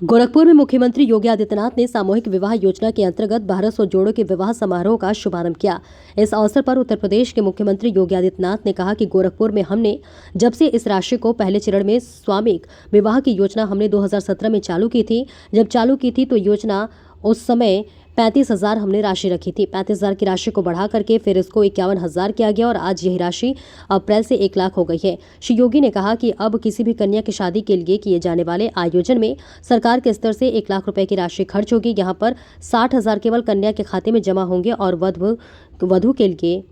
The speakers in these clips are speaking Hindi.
गोरखपुर में मुख्यमंत्री योगी आदित्यनाथ ने सामूहिक विवाह योजना के अंतर्गत 1200 जोड़ों के विवाह समारोह का शुभारंभ किया। इस अवसर पर उत्तर प्रदेश के मुख्यमंत्री योगी आदित्यनाथ ने कहा कि गोरखपुर में हमने जब से इस राशि को पहले चरण में सामूहिक विवाह की योजना हमने 2017 में चालू की थी। जब चालू की थी तो योजना उस समय 35,000 हमने राशि रखी थी। 35,000 की राशि को बढ़ा करके फिर इसको 51,000 किया गया और आज यही राशि अप्रैल से 1 लाख हो गई है। श्री योगी ने कहा कि अब किसी भी कन्या की शादी के लिए किए जाने वाले आयोजन में सरकार के स्तर से 1 लाख रुपए की राशि खर्च होगी। यहाँ पर 60,000 केवल कन्या के खाते में जमा होंगे और वधू के लिए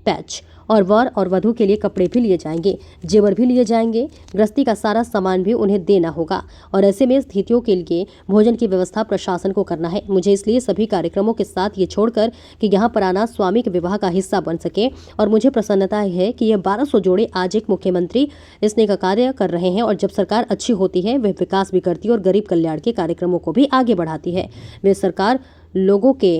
पैच और वर और वधू के लिए कपड़े भी लिए जाएंगे, जेवर भी लिए जाएंगे। गृहस्थी का सारा सामान भी उन्हें देना होगा और ऐसे में स्थितियों के लिए भोजन की व्यवस्था प्रशासन को करना है। मुझे इसलिए सभी कार्यक्रमों के साथ ये छोड़कर कि यहाँ पर आना स्वामी के विवाह का हिस्सा बन सके और मुझे प्रसन्नता है कि ये 1200 जोड़े आज एक मुख्यमंत्री इसने का कार्य कर रहे हैं और जब सरकार अच्छी होती है वह विकास भी करती है और गरीब कल्याण के कार्यक्रमों को भी आगे बढ़ाती है। वे सरकार लोगों के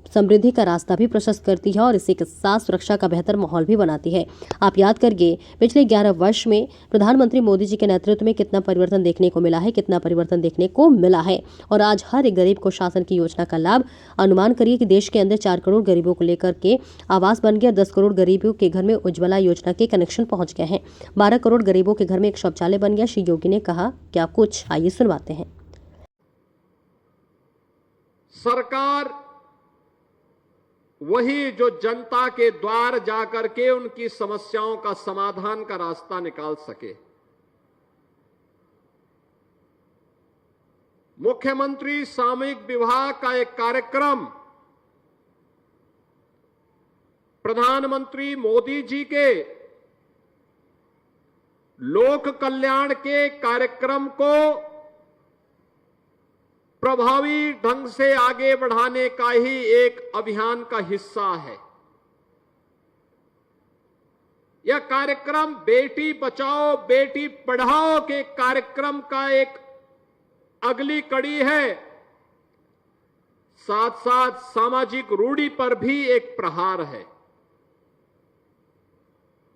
समृद्धि का रास्ता भी प्रशस्त करती है और इसी के साथ सुरक्षा का बेहतर माहौल भी बनाती है। आप याद करिए पिछले 11 वर्ष में प्रधानमंत्री मोदी जी के नेतृत्व में कितना परिवर्तन देखने को मिला है, कितना परिवर्तन देखने को मिला है और आज हर एक गरीब को शासन की योजना का लाभ। अनुमान करिए कि देश के अंदर 4 करोड़ गरीबों को लेकर के आवास बन गया, 10 करोड़ गरीबों के घर में उज्ज्वला योजना के कनेक्शन पहुंच गए हैं, 12 करोड़ गरीबों के घर में एक शौचालय बन गया। श्री योगी ने कहा क्या कुछ, आइए सुनवाते हैं। सरकार वही जो जनता के द्वार जाकर के उनकी समस्याओं का समाधान का रास्ता निकाल सके। मुख्यमंत्री सामूहिक विवाह का एक कार्यक्रम प्रधानमंत्री मोदी जी के लोक कल्याण के कार्यक्रम को प्रभावी ढंग से आगे बढ़ाने का ही एक अभियान का हिस्सा है। यह कार्यक्रम बेटी बचाओ बेटी पढ़ाओ के कार्यक्रम का एक अगली कड़ी है। साथ साथ सामाजिक रूढ़ी पर भी एक प्रहार है।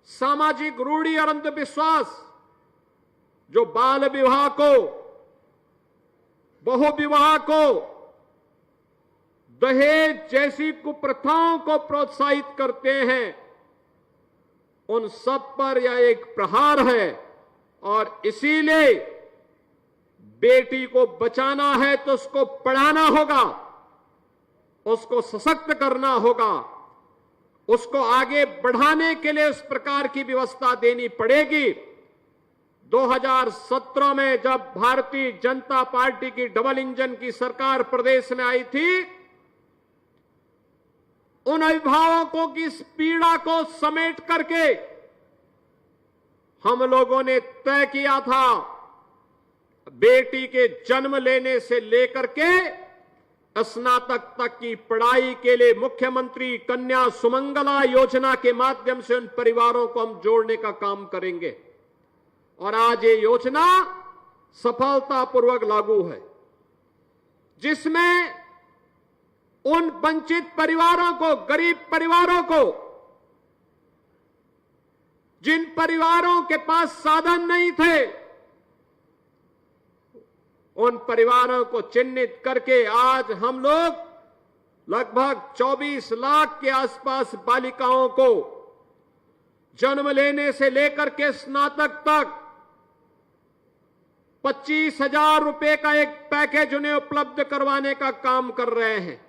सामाजिक रूढ़ी और अंधविश्वास जो बाल विवाह को, बहु विवाह को, दहेज जैसी कुप्रथाओं को प्रोत्साहित करते हैं, उन सब पर यह एक प्रहार है। और इसीलिए बेटी को बचाना है तो उसको पढ़ाना होगा, उसको सशक्त करना होगा, उसको आगे बढ़ाने के लिए उस प्रकार की व्यवस्था देनी पड़ेगी। 2017 में जब भारतीय जनता पार्टी की डबल इंजन की सरकार प्रदेश में आई थी, उन अभिभावकों की इस पीड़ा को समेट करके हम लोगों ने तय किया था बेटी के जन्म लेने से लेकर के स्नातक तक की पढ़ाई के लिए मुख्यमंत्री कन्या सुमंगला योजना के माध्यम से उन परिवारों को हम जोड़ने का काम करेंगे। और आज ये योजना सफलतापूर्वक लागू है, जिसमें उन वंचित परिवारों को, गरीब परिवारों को, जिन परिवारों के पास साधन नहीं थे, उन परिवारों को चिन्हित करके आज हम लोग लगभग 24 लाख के आसपास बालिकाओं को जन्म लेने से लेकर के स्नातक तक 25,000 रुपए का एक पैकेज उन्हें उपलब्ध करवाने का काम कर रहे हैं।